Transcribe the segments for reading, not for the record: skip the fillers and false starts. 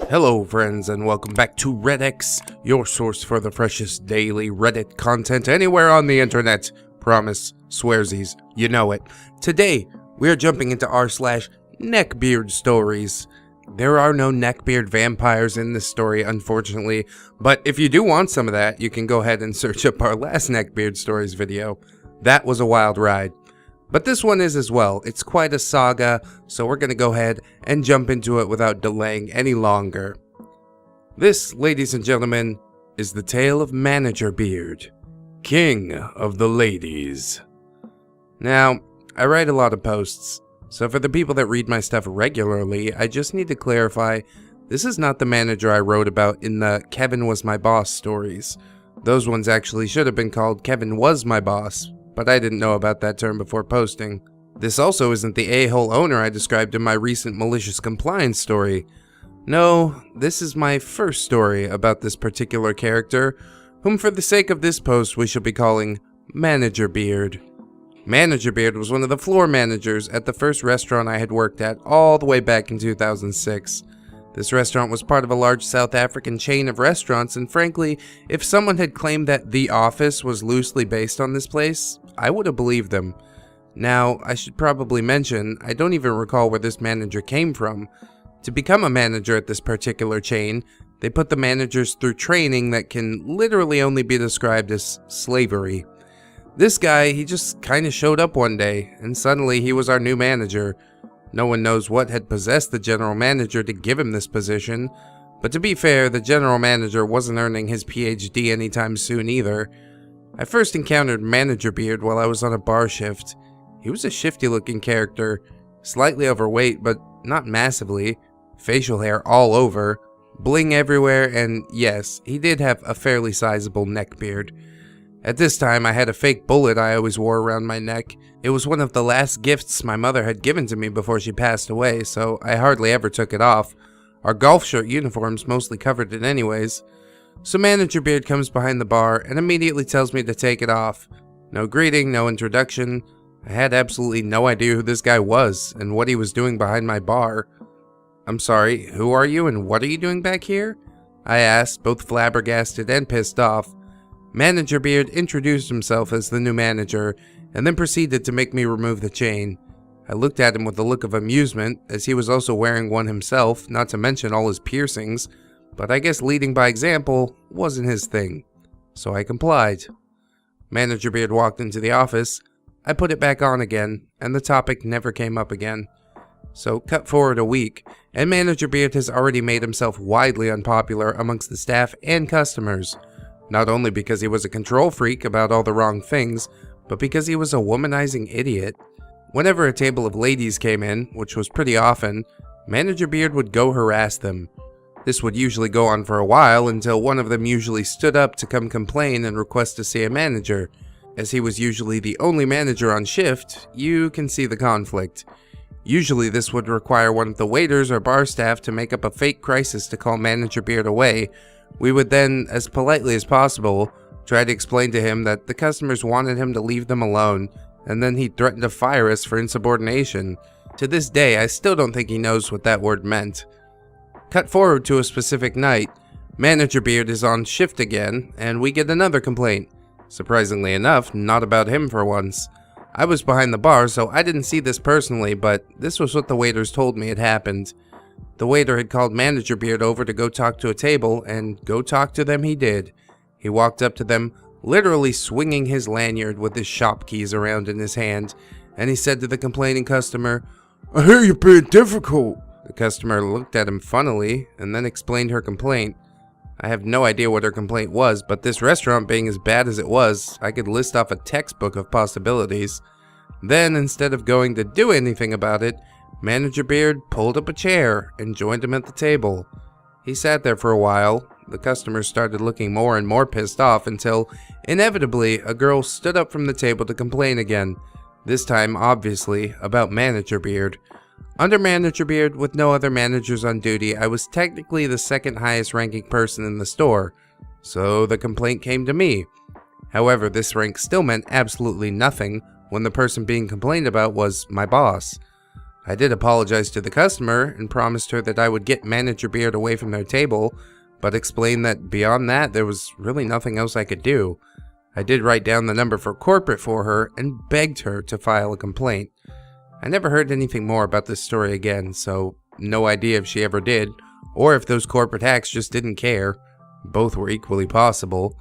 Hello friends and welcome back to ReddX, your source for the freshest daily Reddit content anywhere on the internet. Promise, swearsies, you know it. Today, we are jumping into rSlash NeckbeardStories. There are no neckbeard vampires in this story, unfortunately, but if you do want some of that, you can go ahead and search up our last NeckbeardStories video. That was a wild ride. But this one is as well. It's quite a saga, so we're going to go ahead and jump into it without delaying any longer. This, ladies and gentlemen, is the tale of Managerbeard, King of the Ladies. Now, I write a lot of posts, so for the people that read my stuff regularly, I just need to clarify, this is not the manager I wrote about in the Kevin Was My Boss stories. Those ones actually should have been called Kevin Was My Boss, but I didn't know about that term before posting. This also isn't the a-hole owner I described in my recent malicious compliance story. No, this is my first story about this particular character, whom for the sake of this post we shall be calling Managerbeard. Managerbeard was one of the floor managers at the first restaurant I had worked at all the way back in 2006. This restaurant was part of a large South African chain of restaurants, and frankly, if someone had claimed that The Office was loosely based on this place, I would have believed them. Now, I should probably mention, I don't even recall where this manager came from. To become a manager at this particular chain, they put the managers through training that can literally only be described as slavery. This guy, he just kinda showed up one day, and suddenly he was our new manager. No one knows what had possessed the general manager to give him this position, but to be fair, the general manager wasn't earning his PhD anytime soon either. I first encountered Managerbeard while I was on a bar shift. He was a shifty looking character, slightly overweight but not massively, facial hair all over, bling everywhere, and yes, he did have a fairly sizable neck beard. At this time, I had a fake bullet I always wore around my neck. It was one of the last gifts my mother had given to me before she passed away, so I hardly ever took it off. Our golf shirt uniforms mostly covered it anyways. So Managerbeard comes behind the bar and immediately tells me to take it off. No greeting, no introduction. I had absolutely no idea who this guy was and what he was doing behind my bar. "I'm sorry, who are you and what are you doing back here?" I asked, both flabbergasted and pissed off. Managerbeard introduced himself as the new manager, and then proceeded to make me remove the chain. I looked at him with a look of amusement, as he was also wearing one himself, not to mention all his piercings, but I guess leading by example wasn't his thing. So I complied. Managerbeard walked into the office, I put it back on again, and the topic never came up again. So cut forward a week, and Managerbeard has already made himself widely unpopular amongst the staff and customers. Not only because he was a control freak about all the wrong things, but because he was a womanizing idiot. Whenever a table of ladies came in, which was pretty often, Managerbeard would go harass them. This would usually go on for a while until one of them usually stood up to come complain and request to see a manager. As he was usually the only manager on shift, you can see the conflict. Usually this would require one of the waiters or bar staff to make up a fake crisis to call Managerbeard away. We would then, as politely as possible, try to explain to him that the customers wanted him to leave them alone, and then he'd threaten to fire us for insubordination. To this day, I still don't think he knows what that word meant. Cut forward to a specific night, Managerbeard is on shift again, and we get another complaint. Surprisingly enough, not about him for once. I was behind the bar, so I didn't see this personally, but this was what the waiters told me had happened. The waiter had called Managerbeard over to go talk to a table, and go talk to them he did. He walked up to them, literally swinging his lanyard with his shop keys around in his hand, and he said to the complaining customer, "I hear you're being difficult." The customer looked at him funnily, and then explained her complaint. I have no idea what her complaint was, but this restaurant being as bad as it was, I could list off a textbook of possibilities. Then, instead of going to do anything about it, Managerbeard pulled up a chair and joined him at the table. He sat there for a while. The customers started looking more and more pissed off until, inevitably, a girl stood up from the table to complain again. This time, obviously, about Managerbeard. Under Managerbeard, with no other managers on duty, I was technically the second highest ranking person in the store, so the complaint came to me. However, this rank still meant absolutely nothing when the person being complained about was my boss. I did apologize to the customer and promised her that I would get Managerbeard away from their table, but explained that beyond that there was really nothing else I could do. I did write down the number for corporate for her and begged her to file a complaint. I never heard anything more about this story again, so no idea if she ever did, or if those corporate hacks just didn't care. Both were equally possible.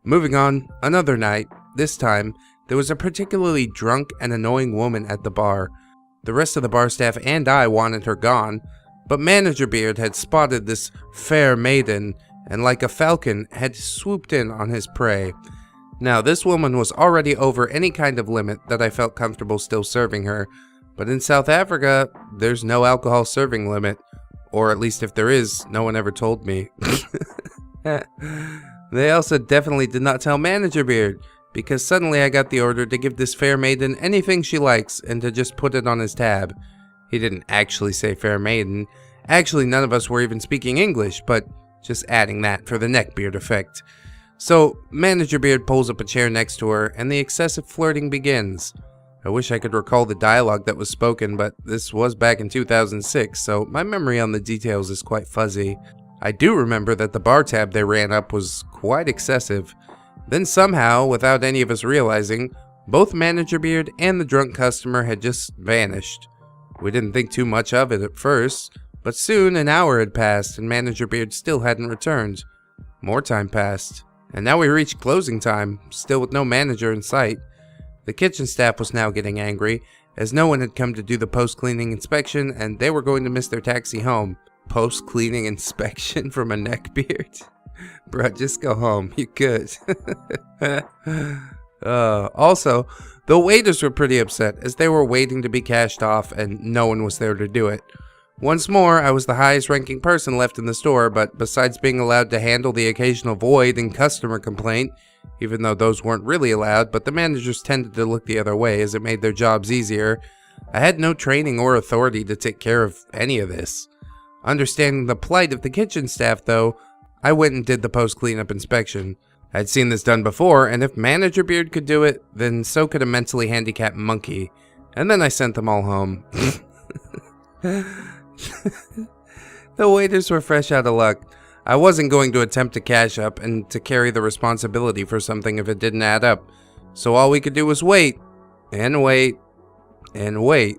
Moving on, another night. This time, there was a particularly drunk and annoying woman at the bar. The rest of the bar staff and I wanted her gone, but Managerbeard had spotted this fair maiden and like a falcon had swooped in on his prey. Now, this woman was already over any kind of limit that I felt comfortable still serving her, but in South Africa, there's no alcohol serving limit, or at least if there is, no one ever told me. They also definitely did not tell Managerbeard, because suddenly I got the order to give this fair maiden anything she likes and to just put it on his tab. He didn't actually say fair maiden. Actually, none of us were even speaking English, but just adding that for the neckbeard effect. So, Managerbeard pulls up a chair next to her, and the excessive flirting begins. I wish I could recall the dialogue that was spoken, but this was back in 2006, so my memory on the details is quite fuzzy. I do remember that the bar tab they ran up was quite excessive. Then somehow, without any of us realizing, both Managerbeard and the drunk customer had just vanished. We didn't think too much of it at first, but soon an hour had passed and Managerbeard still hadn't returned. More time passed, and now we reached closing time, still with no manager in sight. The kitchen staff was now getting angry, as no one had come to do the post-cleaning inspection and they were going to miss their taxi home. Post-cleaning inspection from a neckbeard? Bruh, just go home. You could. Also, the waiters were pretty upset as they were waiting to be cashed off and no one was there to do it. Once more, I was the highest ranking person left in the store, but besides being allowed to handle the occasional void and customer complaint, even though those weren't really allowed, but the managers tended to look the other way as it made their jobs easier, I had no training or authority to take care of any of this. Understanding the plight of the kitchen staff, though, I went and did the post-cleanup inspection. I'd seen this done before, and if Managerbeard could do it, then so could a mentally handicapped monkey. And then I sent them all home. The waiters were fresh out of luck. I wasn't going to attempt to cash up and to carry the responsibility for something if it didn't add up. So all we could do was wait, and wait, and wait.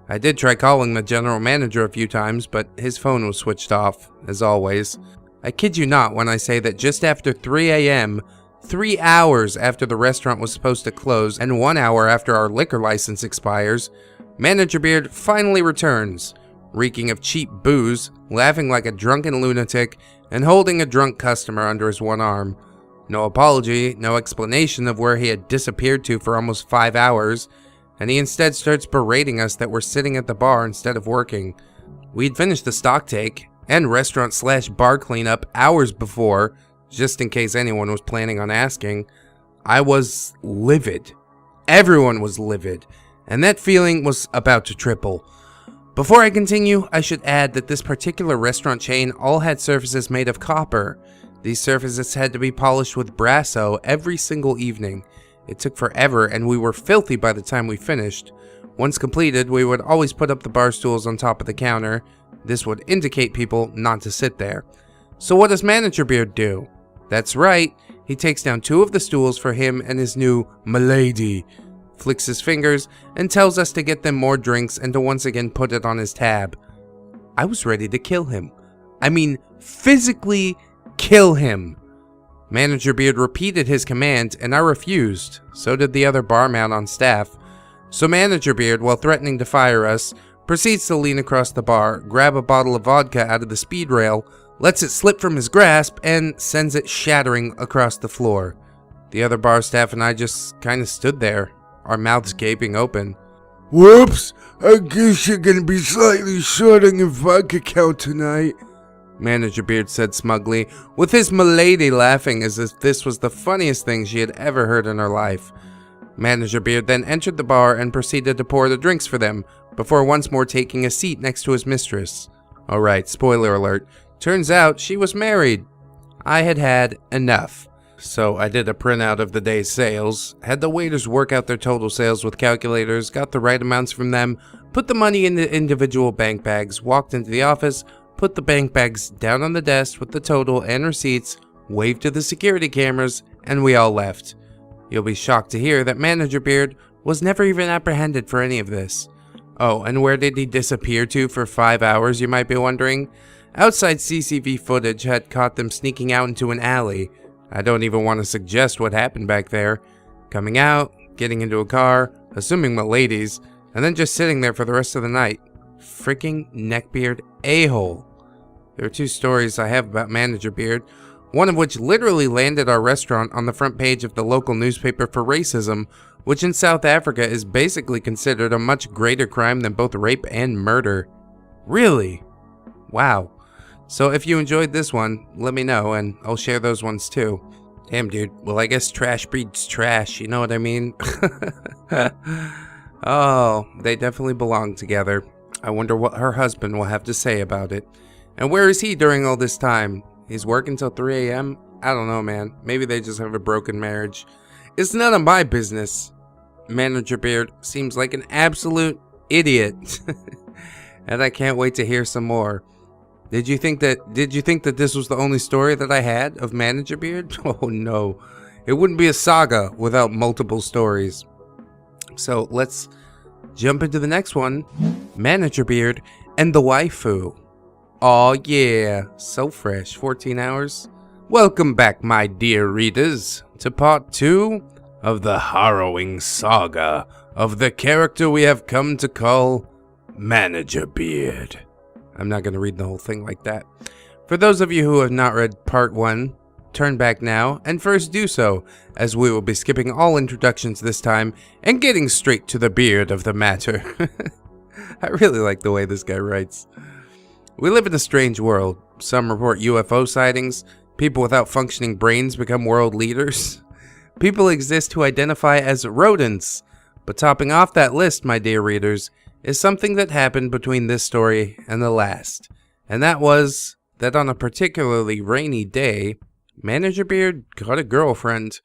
I did try calling the general manager a few times, but his phone was switched off, as always. I kid you not when I say that just after 3 a.m., 3 hours after the restaurant was supposed to close, and 1 hour after our liquor license expires, Managerbeard finally returns, reeking of cheap booze, laughing like a drunken lunatic, and holding a drunk customer under his one arm. No apology, no explanation of where he had disappeared to for almost 5 hours, and he instead starts berating us that we're sitting at the bar instead of working. We'd finished the stock take and restaurant/bar cleanup hours before, just in case anyone was planning on asking. I was livid. Everyone was livid, and that feeling was about to triple. Before I continue, I should add that this particular restaurant chain all had surfaces made of copper. These surfaces had to be polished with brasso every single evening. It took forever and we were filthy by the time we finished. Once completed, we would always put up the bar stools on top of the counter. This would indicate people not to sit there. So what does Managerbeard do? That's right, he takes down 2 of the stools for him and his new milady, flicks his fingers, and tells us to get them more drinks and to once again put it on his tab. I was ready to kill him. I mean, physically kill him. Managerbeard repeated his command, and I refused. So did the other barman on staff. So Managerbeard, while threatening to fire us, proceeds to lean across the bar, grab a bottle of vodka out of the speed rail, lets it slip from his grasp, and sends it shattering across the floor. The other bar staff and I just kinda stood there, our mouths gaping open. Whoops, I guess you're gonna be slightly short on your vodka count tonight, Managerbeard said smugly, with his milady laughing as if this was the funniest thing she had ever heard in her life. Managerbeard then entered the bar and proceeded to pour the drinks for them, before once more taking a seat next to his mistress. Alright, spoiler alert, turns out she was married. I had had enough. So I did a printout of the day's sales, had the waiters work out their total sales with calculators, got the right amounts from them, put the money in the individual bank bags, walked into the office, put the bank bags down on the desk with the total and receipts, waved to the security cameras, and we all left. You'll be shocked to hear that Managerbeard was never even apprehended for any of this. Oh, and where did he disappear to for 5 hours, you might be wondering? Outside CCTV footage had caught them sneaking out into an alley. I don't even want to suggest what happened back there. Coming out, getting into a car, assuming my ladies, and then just sitting there for the rest of the night. Freaking neckbeard a-hole. There are 2 stories I have about Managerbeard, one of which literally landed our restaurant on the front page of the local newspaper for racism, which in South Africa is basically considered a much greater crime than both rape and murder. Really? Wow. So if you enjoyed this one, let me know and I'll share those ones too. Damn, dude. Well, I guess trash breeds trash, you know what I mean? Oh, they definitely belong together. I wonder what her husband will have to say about it. And where is he during all this time? He's working till 3 a.m.? I don't know, man. Maybe they just have a broken marriage. It's none of my business. Managerbeard seems like an absolute idiot. And I can't wait to hear some more. Did you think that this was the only story that I had of Managerbeard? Oh no. It wouldn't be a saga without multiple stories. So let's jump into the next one. Managerbeard and the waifu. Aw yeah, so fresh, 14 hours. Welcome back, my dear readers, to part 2 of the harrowing saga of the character we have come to call Managerbeard. I'm not going to read the whole thing like that. For those of you who have not read part 1, turn back now and first do so, as we will be skipping all introductions this time and getting straight to the beard of the matter. I really like the way this guy writes. We live in a strange world. Some report UFO sightings. People without functioning brains become world leaders. People exist who identify as rodents. But topping off that list, my dear readers, is something that happened between this story and the last. And that was that on a particularly rainy day, Managerbeard got a girlfriend.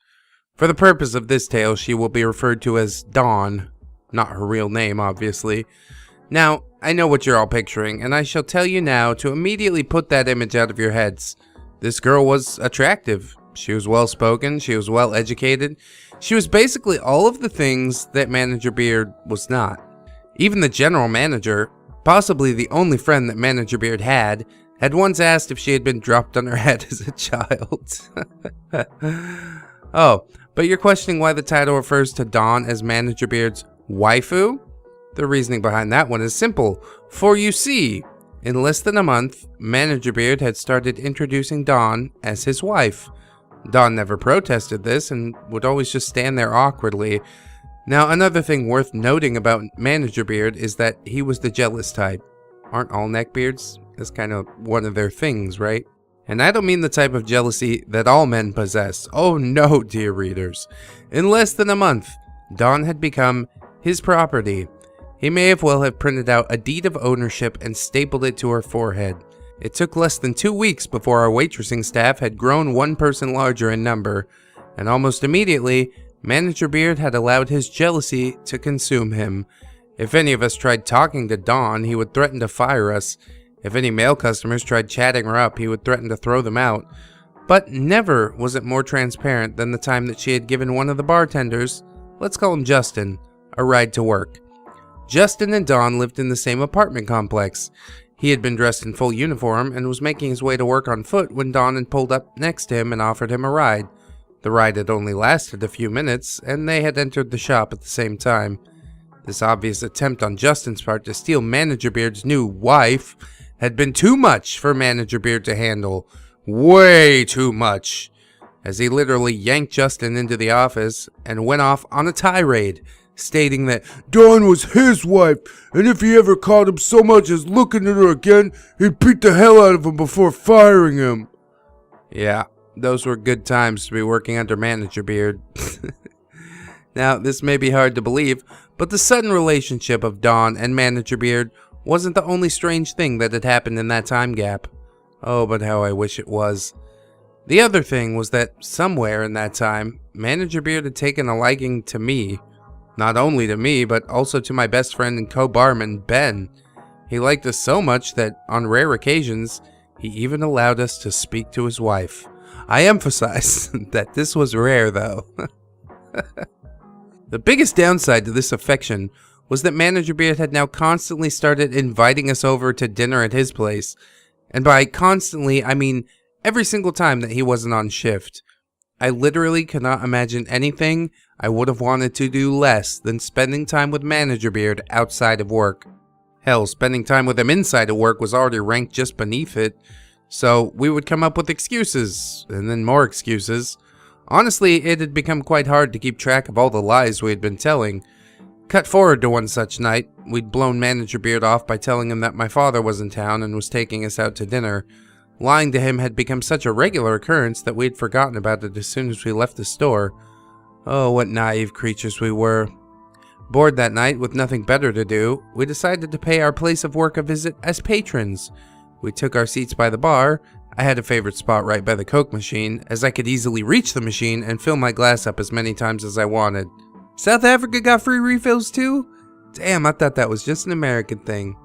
For the purpose of this tale, she will be referred to as Dawn. Not her real name, obviously. Now, I know what you're all picturing, and I shall tell you now to immediately put that image out of your heads. This girl was attractive. She was well-spoken, she was well-educated. She was basically all of the things that Managerbeard was not. Even the general manager, possibly the only friend that Managerbeard had once asked if she had been dropped on her head as a child. Oh, but you're questioning why the title refers to Dawn as Managerbeard's waifu? The reasoning behind that one is simple, for you see, in less than a month, Managerbeard had started introducing Dawn as his wife. Dawn never protested this and would always just stand there awkwardly. Now, another thing worth noting about Managerbeard is that he was the jealous type. Aren't all neckbeards? That's kind of one of their things, right? And I don't mean the type of jealousy that all men possess. Oh no, dear readers. In less than a month, Dawn had become his property. He may as well have printed out a deed of ownership and stapled it to her forehead. It took less than 2 weeks before our waitressing staff had grown 1 person larger in number, and almost immediately, Managerbeard had allowed his jealousy to consume him. If any of us tried talking to Dawn, he would threaten to fire us. If any male customers tried chatting her up, he would threaten to throw them out. But never was it more transparent than the time that she had given one of the bartenders, let's call him Justin, a ride to work. Justin and Dawn lived in the same apartment complex. He had been dressed in full uniform and was making his way to work on foot when Dawn had pulled up next to him and offered him a ride. The ride had only lasted a few minutes, and they had entered the shop at the same time. This obvious attempt on Justin's part to steal Managerbeard's new wife had been too much for Managerbeard to handle. Way too much. As he literally yanked Justin into the office and went off on a tirade, stating that Dawn was his wife, and if he ever caught him so much as looking at her again, he'd beat the hell out of him before firing him. Yeah, those were good times to be working under Managerbeard. Now, this may be hard to believe, but the sudden relationship of Dawn and Managerbeard wasn't the only strange thing that had happened in that time gap. Oh, but how I wish it was. The other thing was that somewhere in that time, Managerbeard had taken a liking to me. Not only to me, but also to my best friend and co-barman, Ben. He liked us so much that, on rare occasions, he even allowed us to speak to his wife. I emphasize that this was rare, though. The biggest downside to this affection was that Managerbeard had now constantly started inviting us over to dinner at his place. And by constantly, I mean every single time that he wasn't on shift. I literally cannot imagine anything I would have wanted to do less than spending time with Managerbeard outside of work. Hell, spending time with him inside of work was already ranked just beneath it. So we would come up with excuses, and then more excuses. Honestly, it had become quite hard to keep track of all the lies we had been telling. Cut forward to one such night, we'd blown Managerbeard off by telling him that my father was in town and was taking us out to dinner. Lying to him had become such a regular occurrence that we had forgotten about it as soon as we left the store. Oh, what naive creatures we were. Bored that night with nothing better to do, we decided to pay our place of work a visit as patrons. We took our seats by the bar. I had a favorite spot right by the Coke machine, as I could easily reach the machine and fill my glass up as many times as I wanted. South Africa got free refills too? Damn, I thought that was just an American thing.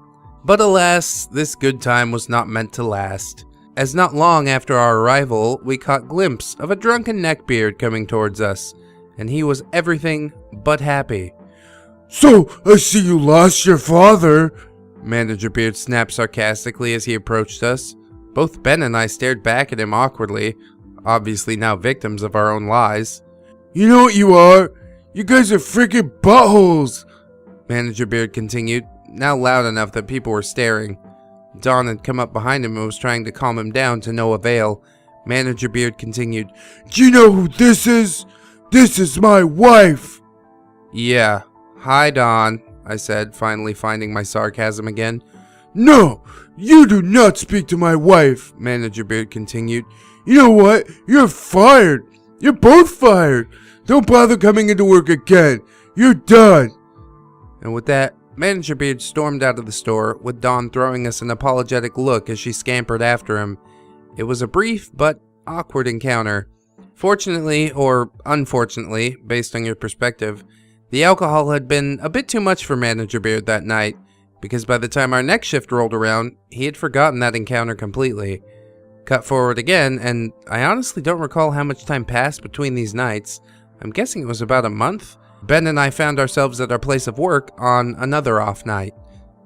But alas, this good time was not meant to last, as not long after our arrival, we caught glimpse of a drunken neckbeard coming towards us, and he was everything but happy. So, I see you lost your father. Managerbeard snapped sarcastically as he approached us. Both Ben and I stared back at him awkwardly, obviously now victims of our own lies. You know what you are? You guys are freaking buttholes. Managerbeard continued, now loud enough that people were staring. Dawn had come up behind him and was trying to calm him down to no avail. Managerbeard continued, Do you know who this is? This is my wife. Yeah. Hi, Dawn, I said, finally finding my sarcasm again. No, you do not speak to my wife, Managerbeard continued. You know what? You're fired. You're both fired. Don't bother coming into work again. You're done. And with that, Managerbeard stormed out of the store, with Dawn throwing us an apologetic look as she scampered after him. It was a brief but awkward encounter. Fortunately, or unfortunately, based on your perspective, the alcohol had been a bit too much for Managerbeard that night, because by the time our next shift rolled around, he had forgotten that encounter completely. Cut forward again, and I honestly don't recall how much time passed between these nights. I'm guessing it was about a month. Ben and I found ourselves at our place of work on another off night.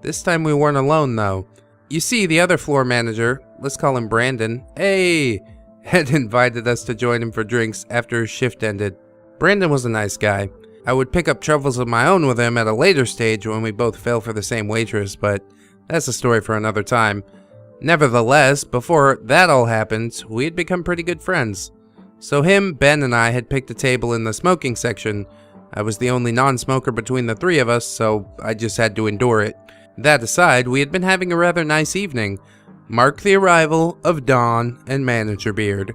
This time we weren't alone though. You see, the other floor manager, let's call him Brandon, had invited us to join him for drinks after his shift ended. Brandon was a nice guy. I would pick up troubles of my own with him at a later stage when we both fell for the same waitress, but that's a story for another time. Nevertheless, before that all happened, we had become pretty good friends. So him, Ben, and I had picked a table in the smoking section. I was the only non-smoker between the three of us, so I just had to endure it. That aside, we had been having a rather nice evening. Mark the arrival of Dawn and Managerbeard.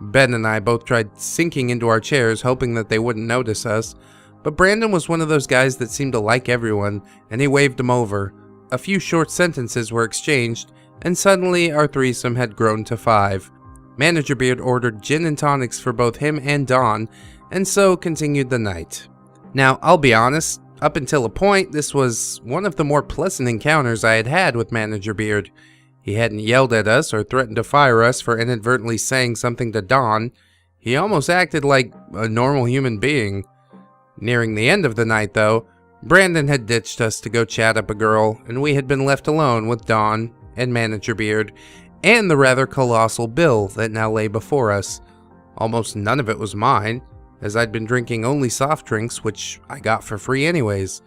Ben and I both tried sinking into our chairs, hoping that they wouldn't notice us, but Brandon was one of those guys that seemed to like everyone, and he waved them over. A few short sentences were exchanged, and suddenly our threesome had grown to 5. Managerbeard ordered gin and tonics for both him and Dawn, and so continued the night. Now, I'll be honest, up until a point, this was one of the more pleasant encounters I had had with Managerbeard. He hadn't yelled at us or threatened to fire us for inadvertently saying something to Dawn. He almost acted like a normal human being. Nearing the end of the night, though, Brandon had ditched us to go chat up a girl, and we had been left alone with Dawn and Managerbeard, and the rather colossal bill that now lay before us. Almost none of it was mine, as I'd been drinking only soft drinks, which I got for free anyways.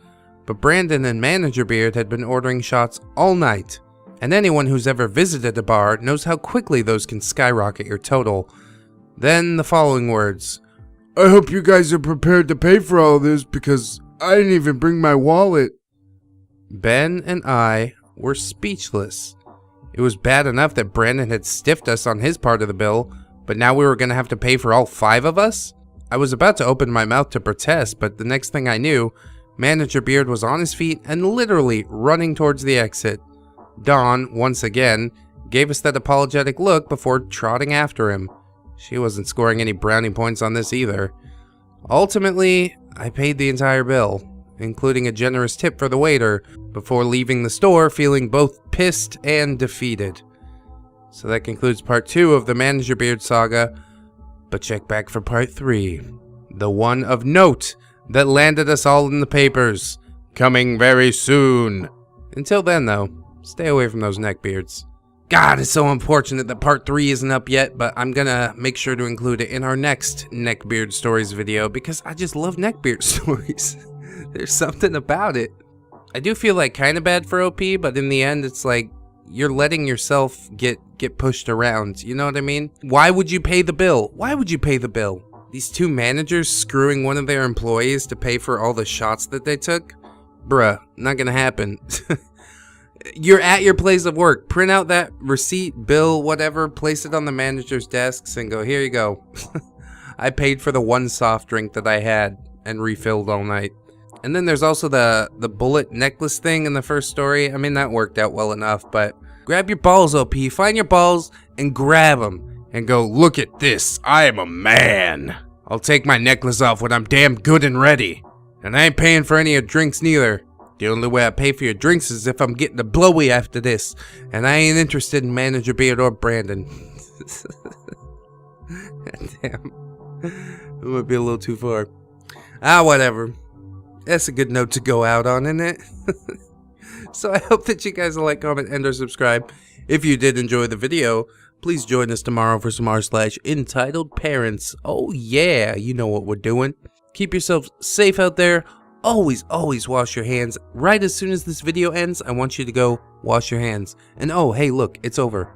But Brandon and Managerbeard had been ordering shots all night, and anyone who's ever visited a bar knows how quickly those can skyrocket your total. Then the following words. I hope you guys are prepared to pay for all this because I didn't even bring my wallet. Ben and I were speechless. It was bad enough that Brandon had stiffed us on his part of the bill, but now we were going to have to pay for all 5 of us? I was about to open my mouth to protest, but the next thing I knew, Managerbeard was on his feet and literally running towards the exit. Dawn, once again, gave us that apologetic look before trotting after him. She wasn't scoring any brownie points on this either. Ultimately, I paid the entire bill. including a generous tip for the waiter, before leaving the store feeling both pissed and defeated. So that concludes part 2 of the Managerbeard saga, but check back for part 3, the one of note that landed us all in the papers, coming very soon. Until then though, stay away from those neckbeards. God, it's so unfortunate that part 3 isn't up yet, but I'm gonna make sure to include it in our next NeckbeardStories video because I just love NeckbeardStories. There's something about it. I do feel like kind of bad for OP, but in the end it's like you're letting yourself get pushed around, you know what I mean? Why would you pay the bill? Why would you pay the bill? These 2 managers screwing one of their employees to pay for all the shots that they took? Bruh, not gonna happen. You're at your place of work. Print out that receipt, bill, whatever, place it on the manager's desks and go, here you go. I paid for the 1 soft drink that I had and refilled all night. And then there's also the bullet necklace thing in the first story. I mean, that worked out well enough, but grab your balls, OP. Find your balls and grab them and go, look at this. I am a man. I'll take my necklace off when I'm damn good and ready. And I ain't paying for any of your drinks neither. The only way I pay for your drinks is if I'm getting a blowy after this. And I ain't interested in Managerbeard or Brandon. Damn. It would be a little too far. Whatever. That's a good note to go out on, isn't it? So I hope that you guys will like, comment, and or subscribe. If you did enjoy the video, please join us tomorrow for some rSlash EntitledParents. Oh yeah, you know what we're doing. Keep yourself safe out there. Always, always wash your hands. Right as soon as this video ends, I want you to go wash your hands. And oh, hey, look, it's over.